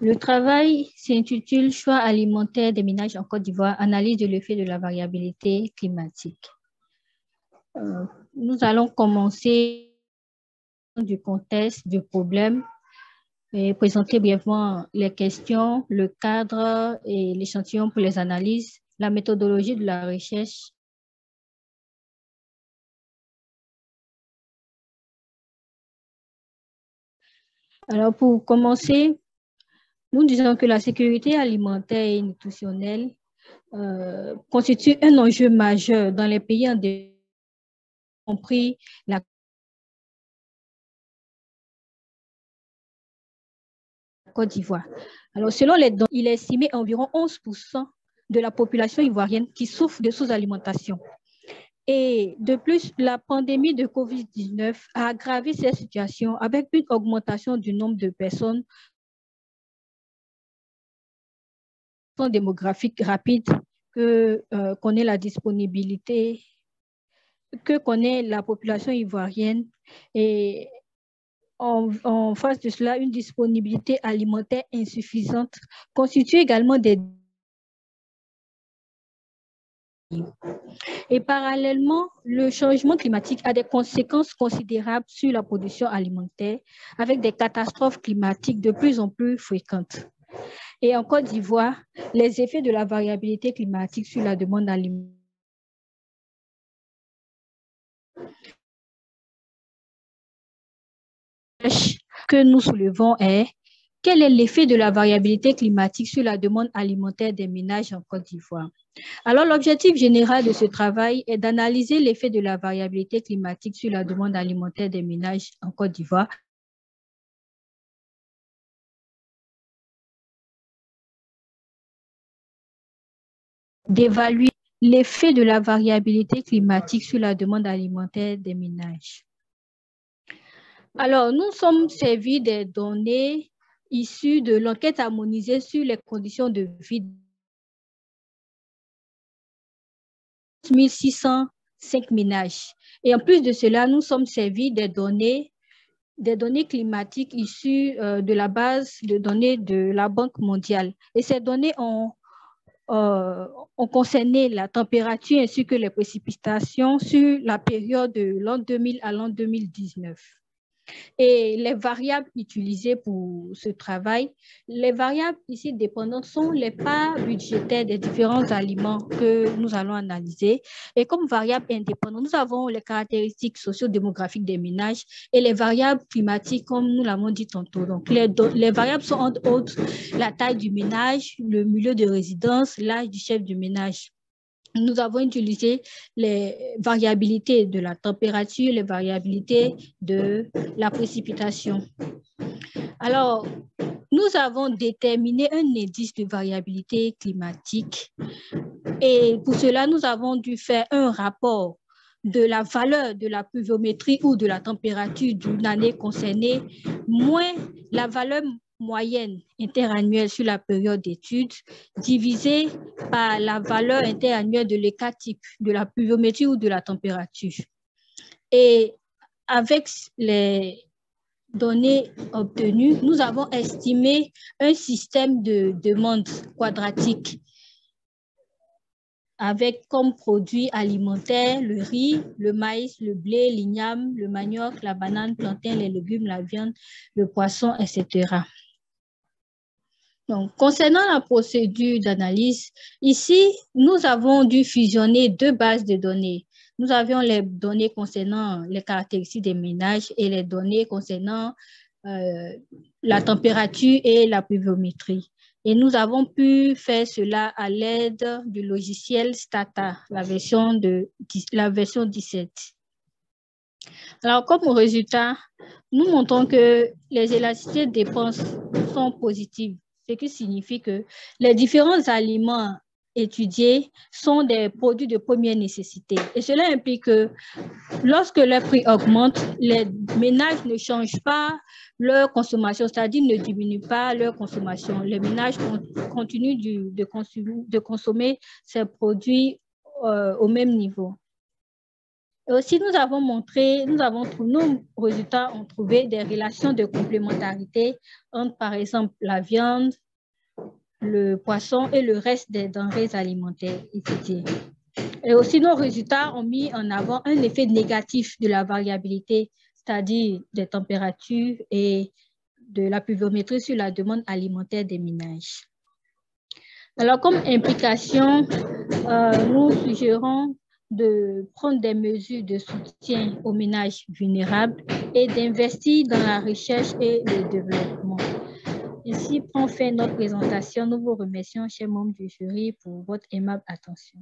Le travail s'intitule Choix alimentaire des ménages en Côte d'Ivoire, analyse de l'effet de la variabilité climatique. Nous allons commencer du contexte, du problème, et présenter brièvement les questions, le cadre et l'échantillon pour les analyses, la méthodologie de la recherche. Alors, pour commencer, nous disons que la sécurité alimentaire et nutritionnelle constitue un enjeu majeur dans les pays en développement, y compris la Côte d'Ivoire. Alors, selon les données, il est estimé environ 11% de la population ivoirienne qui souffre de sous-alimentation. Et de plus, la pandémie de COVID-19 a aggravé cette situation avec une augmentation du nombre de personnes démographique rapide que connaît la disponibilité, que connaît la population ivoirienne, et en face de cela, une disponibilité alimentaire insuffisante constitue également des... Et parallèlement, le changement climatique a des conséquences considérables sur la production alimentaire avec des catastrophes climatiques de plus en plus fréquentes. Et en Côte d'Ivoire, les effets de la variabilité climatique sur la demande alimentaire que nous soulevons est: quel est l'effet de la variabilité climatique sur la demande alimentaire des ménages en Côte d'Ivoire? Alors, l'objectif général de ce travail est d'analyser l'effet de la variabilité climatique sur la demande alimentaire des ménages en Côte d'Ivoire, d'évaluer l'effet de la variabilité climatique sur la demande alimentaire des ménages. Alors, nous sommes servis des données issues de l'enquête harmonisée sur les conditions de vie 1605 ménages. Et en plus de cela, nous sommes servis des données climatiques issues de la base de données de la Banque mondiale. Et ces données ont concerné la température ainsi que les précipitations sur la période de l'an 2000 à l'an 2019. Et les variables utilisées pour ce travail, les variables ici dépendantes sont les parts budgétaires des différents aliments que nous allons analyser. Et comme variables indépendantes, nous avons les caractéristiques socio-démographiques des ménages et les variables climatiques, comme nous l'avons dit tantôt. Donc, les variables sont entre autres la taille du ménage, le milieu de résidence, l'âge du chef du ménage. Nous avons utilisé les variabilités de la température, les variabilités de la précipitation. Alors, nous avons déterminé un indice de variabilité climatique et pour cela, nous avons dû faire un rapport de la valeur de la pluviométrie ou de la température d'une année concernée, moins la valeur moyenne interannuelle sur la période d'étude, divisée par la valeur interannuelle de l'écart type de la pluviométrie ou de la température. Et avec les données obtenues, nous avons estimé un système de demande quadratique avec comme produits alimentaires le riz, le maïs, le blé, l'igname, le manioc, la banane, plantain, les légumes, la viande, le poisson, etc. Donc, concernant la procédure d'analyse, ici, nous avons dû fusionner deux bases de données. Nous avions les données concernant les caractéristiques des ménages et les données concernant la température et la pluviométrie. Et nous avons pu faire cela à l'aide du logiciel Stata, la version 17. Alors, comme résultat, nous montrons que les élasticités de dépenses sont positives, ce qui signifie que les différents aliments étudiés sont des produits de première nécessité. Et cela implique que lorsque le prix augmente, les ménages ne changent pas leur consommation, c'est-à-dire ne diminuent pas leur consommation. Les ménages continuent de consommer ces produits au même niveau. Et aussi, nos résultats ont trouvé des relations de complémentarité entre, par exemple, la viande, le poisson et le reste des denrées alimentaires étudiées. Et aussi, nos résultats ont mis en avant un effet négatif de la variabilité, c'est-à-dire des températures et de la pluviométrie sur la demande alimentaire des ménages. Alors, comme implication, nous suggérons de prendre des mesures de soutien aux ménages vulnérables et d'investir dans la recherche et le développement. Ici prend fin notre présentation. Nous vous remercions, chers membres du jury, pour votre aimable attention.